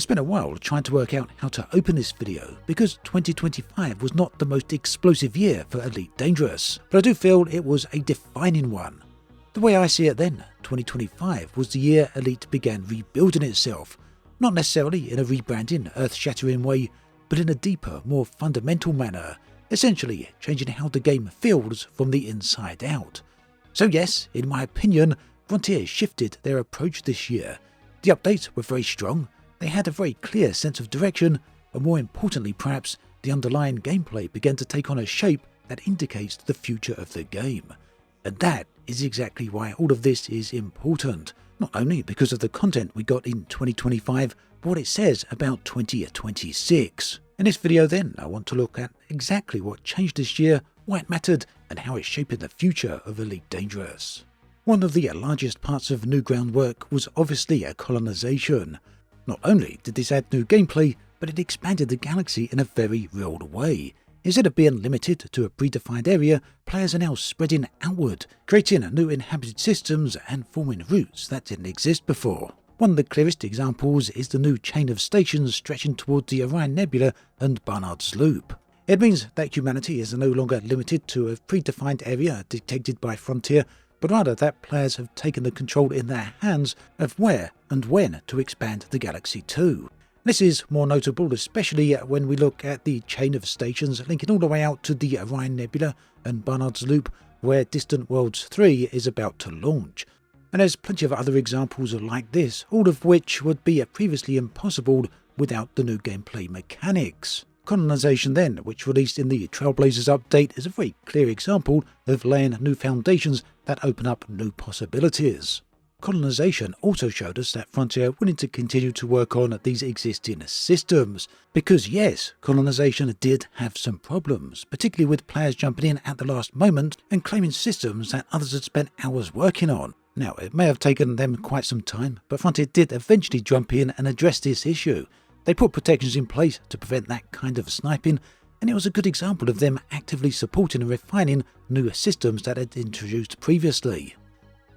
spent a while trying to work out how to open this video because 2025 was not the most explosive year for Elite Dangerous, but I do feel it was a defining one. The way I see it then, 2025 was the year Elite began rebuilding itself, not necessarily in a rebranding, earth-shattering way, but in a deeper, more fundamental manner, essentially changing how the game feels from the inside out. So yes, in my opinion, Frontier shifted their approach this year. The updates were very strong, they had a very clear sense of direction, and more importantly perhaps, the underlying gameplay began to take on a shape that indicates the future of the game. And that is exactly why all of this is important, not only because of the content we got in 2025, but what it says about 2026. In this video then, I want to look at exactly what changed this year, why it mattered, and how it's shaping the future of Elite Dangerous. One of the largest parts of new groundwork was obviously a colonization. Not only did this add new gameplay, but it expanded the galaxy in a very real way. Instead of being limited to a predefined area, players are now spreading outward, creating new inhabited systems and forming routes that didn't exist before. One of the clearest examples is the new chain of stations stretching towards the Orion Nebula and Barnard's Loop. It means that humanity is no longer limited to a predefined area dictated by Frontier, but rather that players have taken the control in their hands of where and when to expand the galaxy to. This is more notable especially when we look at the chain of stations linking all the way out to the Orion Nebula and Barnard's Loop, where Distant Worlds 3 is about to launch. And there's plenty of other examples like this, all of which would be previously impossible without the new gameplay mechanics. Colonization then, which released in the Trailblazers update, is a very clear example of laying new foundations that open up new possibilities. Colonization also showed us that Frontier wanted to continue to work on these existing systems, because yes, colonization did have some problems, particularly with players jumping in at the last moment and claiming systems that others had spent hours working on. Now, it may have taken them quite some time, but Frontier did eventually jump in and address this issue. They put protections in place to prevent that kind of sniping, and it was a good example of them actively supporting and refining new systems that had introduced previously.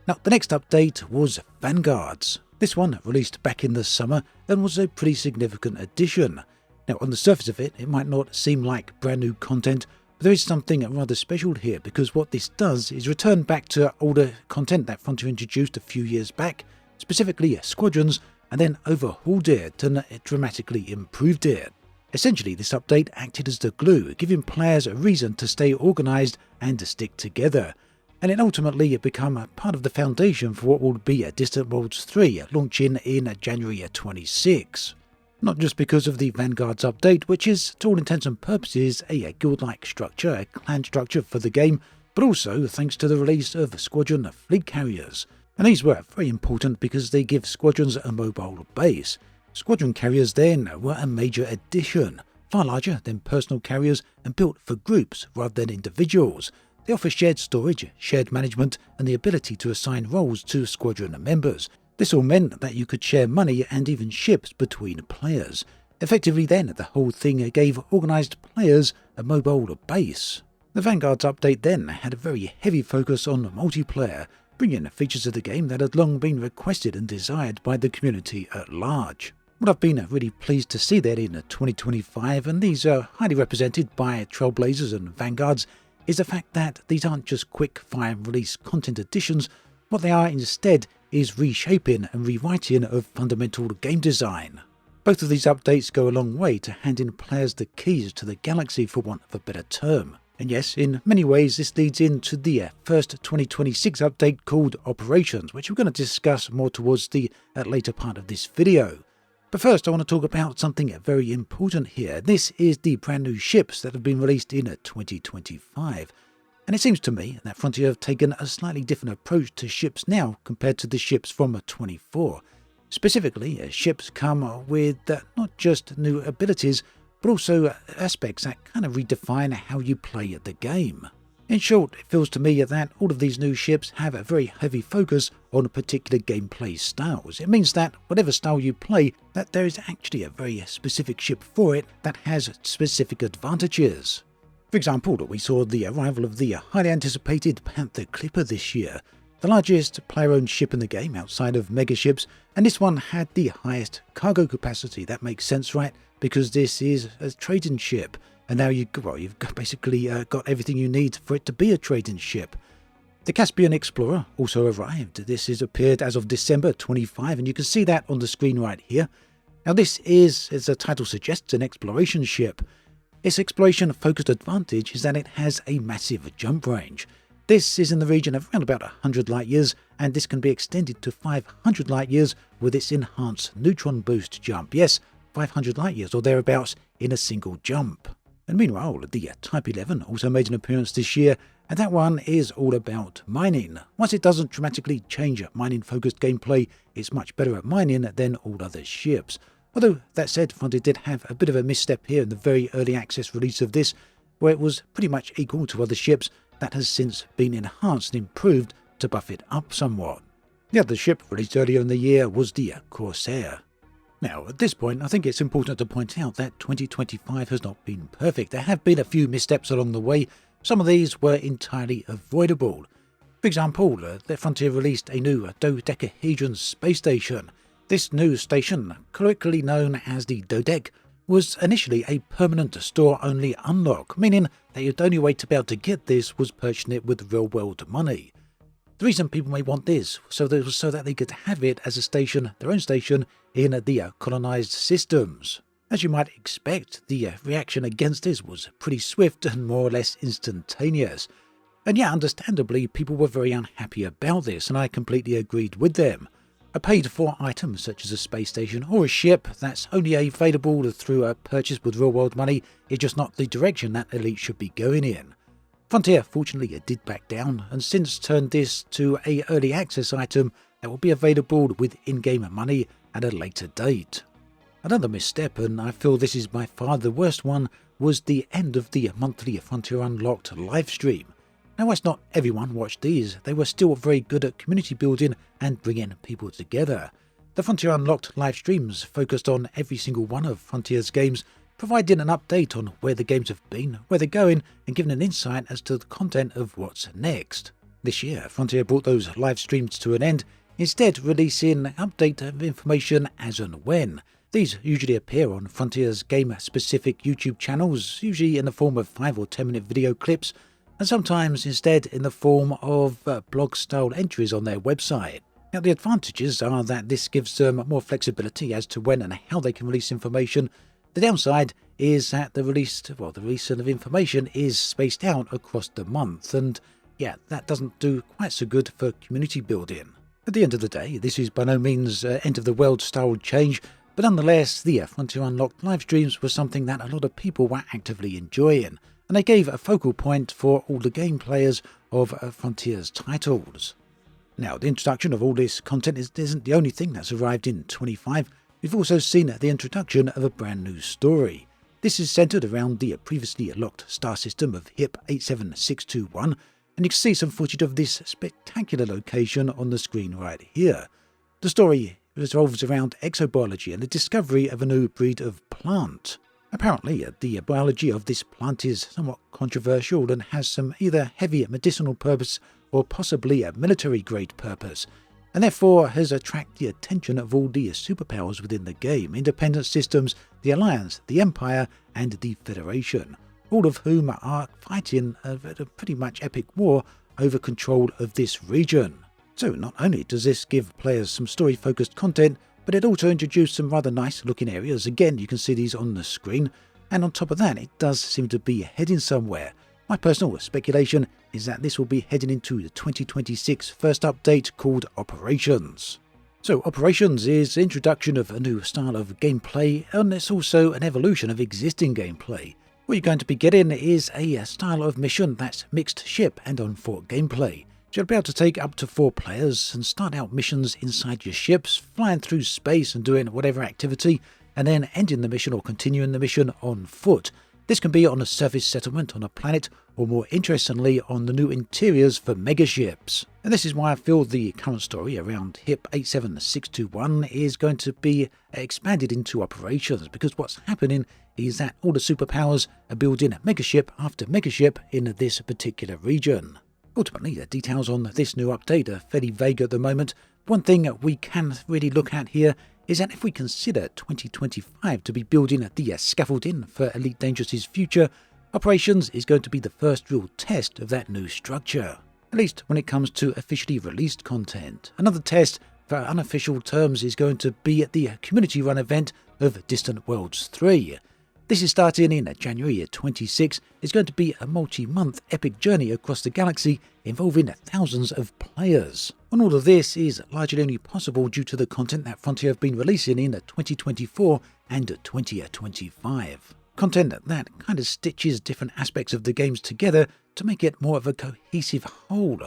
Now, the next update was Vanguards. This one released back in the summer and was a pretty significant addition. Now, on the surface of it, it might not seem like brand new content, but there is something rather special here because what this does is return back to older content that Frontier introduced a few years back, specifically Squadrons, and then overhauled it and dramatically improved it. Essentially, this update acted as the glue, giving players a reason to stay organised and to stick together. And it ultimately become a part of the foundation for what will be a Distant Worlds 3 launching in January 26. Not just because of the Vanguards update, which is to all intents and purposes a guild-like structure, a clan structure for the game, but also thanks to the release of Squadron Fleet Carriers. And these were very important because they give squadrons a mobile base. Squadron carriers then were a major addition, far larger than personal carriers and built for groups rather than individuals. They offer shared storage, shared management, and the ability to assign roles to squadron members. This all meant that you could share money and even ships between players. Effectively then, the whole thing gave organised players a mobile base. The Vanguards update then had a very heavy focus on multiplayer, bringing features of the game that had long been requested and desired by the community at large. What I've been really pleased to see there in 2025, and these are highly represented by Trailblazers and Vanguards, is the fact that these aren't just quick fire and release content additions. What they are instead is reshaping and rewriting of fundamental game design. Both of these updates go a long way to handing players the keys to the galaxy, for want of a better term. And yes, in many ways this leads into the first 2026 update called Operations, which we're going to discuss more towards the later part of this video. But first I want to talk about something very important here. This is the brand new ships that have been released in 2025. And it seems to me that Frontier have taken a slightly different approach to ships now compared to the ships from 24. Specifically, ships come with not just new abilities, but also aspects that kind of redefine how you play the game. In short, it feels to me that all of these new ships have a very heavy focus on particular gameplay styles. It means that whatever style you play, that there is actually a very specific ship for it that has specific advantages. For example, we saw the arrival of the highly anticipated Panther Clipper this year. the largest player-owned ship in the game outside of megaships, and this one had the highest cargo capacity. That makes sense, right? Because this is a trading ship, and now you've basically got everything you need for it to be a trading ship. The Caspian Explorer also arrived. This has appeared as of December 25, and you can see that on the screen right here. Now this is, as the title suggests, an exploration ship. Its exploration-focused advantage is that it has a massive jump range. This is in the region of around about 100 light years, and this can be extended to 500 light years with its enhanced neutron boost jump. Yes, 500 light years or thereabouts in a single jump. And meanwhile, the Type 11 also made an appearance this year, and that one is all about mining. Once it doesn't dramatically change mining-focused gameplay, it's much better at mining than all other ships. Although, that said, Frontier did have a bit of a misstep here in the very early access release of this, where it was pretty much equal to other ships. That has since been enhanced and improved to buff it up somewhat. The other ship released earlier in the year was the Corsair. Now, at this point, I think it's important to point out that 2025 has not been perfect. There have been a few missteps along the way. Some of these were entirely avoidable. For example, the Frontier released a new dodecahedron space station. This new station, colloquially known as the Dodec, was initially a permanent store-only unlock, meaning that the only way to be able to get this was purchasing it with real-world money. The reason people may want this was so that they could have it as a station, their own station, in the colonized systems. As you might expect, the reaction against this was pretty swift and more or less instantaneous. And yeah, understandably, people were very unhappy about this, and I completely agreed with them. A paid-for item such as a space station or a ship that's only available through a purchase with real-world money is just not the direction that Elite should be going in. Frontier fortunately did back down and since turned this to an early access item that will be available with in-game money at a later date. Another misstep, and I feel this is by far the worst one, was the end of the monthly Frontier Unlocked livestream. Now, whilst not everyone watched these, they were still very good at community building and bringing people together. The Frontier Unlocked live streams focused on every single one of Frontier's games, providing an update on where the games have been, where they're going, and giving an insight as to the content of what's next. This year, Frontier brought those live streams to an end, instead releasing update of information as and when. These usually appear on Frontier's game-specific YouTube channels, usually in the form of 5 or 10 minute video clips, and sometimes instead in the form of blog-style entries on their website. Now, the advantages are that this gives them more flexibility as to when and how they can release information. The downside is that the release of information is spaced out across the month, and yeah, that doesn't do quite so good for community building. At the end of the day, this is by no means end-of-the-world style change, but nonetheless, the Frontier Unlocked live streams was something that a lot of people were actively enjoying, and they gave a focal point for all the game players of Frontier's titles. Now, the introduction of all this content isn't the only thing that's arrived in 25. We've also seen the introduction of a brand new story. This is centered around the previously locked star system of HIP 87621, and you can see some footage of this spectacular location on the screen right here. The story revolves around exobiology and the discovery of a new breed of plant. Apparently, the biology of this plant is somewhat controversial and has some either heavy medicinal purpose or possibly a military-grade purpose, and therefore has attracted the attention of all the superpowers within the game: independent systems, the Alliance, the Empire, and the Federation, all of whom are fighting a pretty much epic war over control of this region. So not only does this give players some story-focused content, but it also introduced some rather nice-looking areas. Again, you can see these on the screen, and on top of that, it does seem to be heading somewhere. My personal speculation is that this will be heading into the 2026 first update called Operations. So Operations is the introduction of a new style of gameplay, and it's also an evolution of existing gameplay. What you're going to be getting is a style of mission that's mixed ship and on-foot gameplay. You'll be able to take up to 4 players and start out missions inside your ships, flying through space and doing whatever activity, and then ending the mission or continuing the mission on foot. This can be on a surface settlement on a planet, or more interestingly on the new interiors for megaships. And this is why I feel the current story around HIP 87621 is going to be expanded into Operations, because what's happening is that all the superpowers are building megaship after megaship in this particular region. Ultimately, the details on this new update are fairly vague at the moment. One thing we can really look at here is that if we consider 2025 to be building the scaffolding for Elite Dangerous' future, Operations is going to be the first real test of that new structure, at least when it comes to officially released content. Another test, for unofficial terms, is going to be at the community-run event of Distant Worlds 3. This is starting in January 26. It's going to be a multi-month epic journey across the galaxy involving thousands of players. And all of this is largely only possible due to the content that Frontier have been releasing in 2024 and 2025. Content that kind of stitches different aspects of the games together to make it more of a cohesive whole.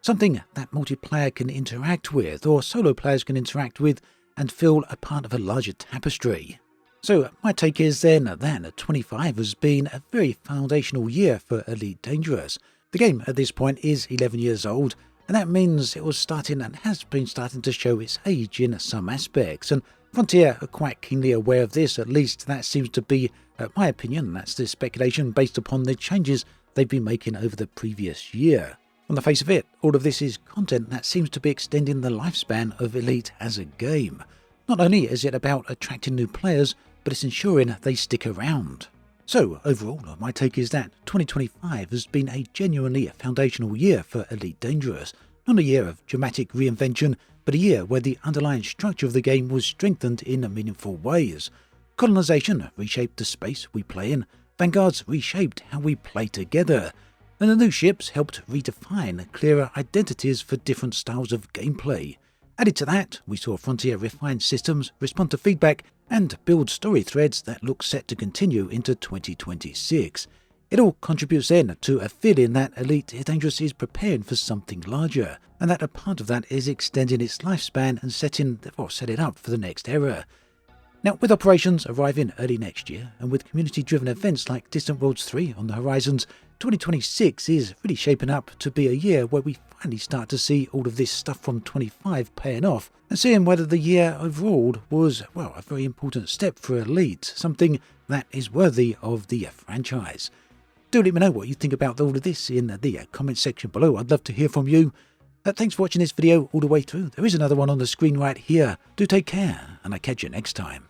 Something that multiplayer can interact with, or solo players can interact with, and feel a part of a larger tapestry. So my take is then that 25 has been a very foundational year for Elite Dangerous. The game at this point is 11 years old, and that means it was starting and has been starting to show its age in some aspects, and Frontier are quite keenly aware of this. At least that seems to be my opinion. That's the speculation based upon the changes they've been making over the previous year. On the face of it, all of this is content that seems to be extending the lifespan of Elite as a game. Not only is it about attracting new players, but it's ensuring they stick around. So overall, my take is that 2025 has been a genuinely foundational year for Elite Dangerous. Not a year of dramatic reinvention, but a year where the underlying structure of the game was strengthened in meaningful ways. Colonization reshaped the space we play in, Vanguards reshaped how we play together, and the new ships helped redefine clearer identities for different styles of gameplay. Added to that, we saw Frontier refine systems, respond to feedback, and build story threads that look set to continue into 2026. It all contributes then to a feeling that Elite Dangerous is preparing for something larger, and that a part of that is extending its lifespan and set it up for the next era. Now, with Operations arriving early next year, and with community-driven events like Distant Worlds 3 on the horizons, 2026 is really shaping up to be a year where we finally start to see all of this stuff from 25 paying off, and seeing whether the year overall was, well, a very important step for Elite, something that is worthy of the franchise. Do let me know what you think about all of this in the comment section below. I'd love to hear from you. Thanks for watching this video all the way through. There is another one on the screen right here. Do take care, and I'll catch you next time.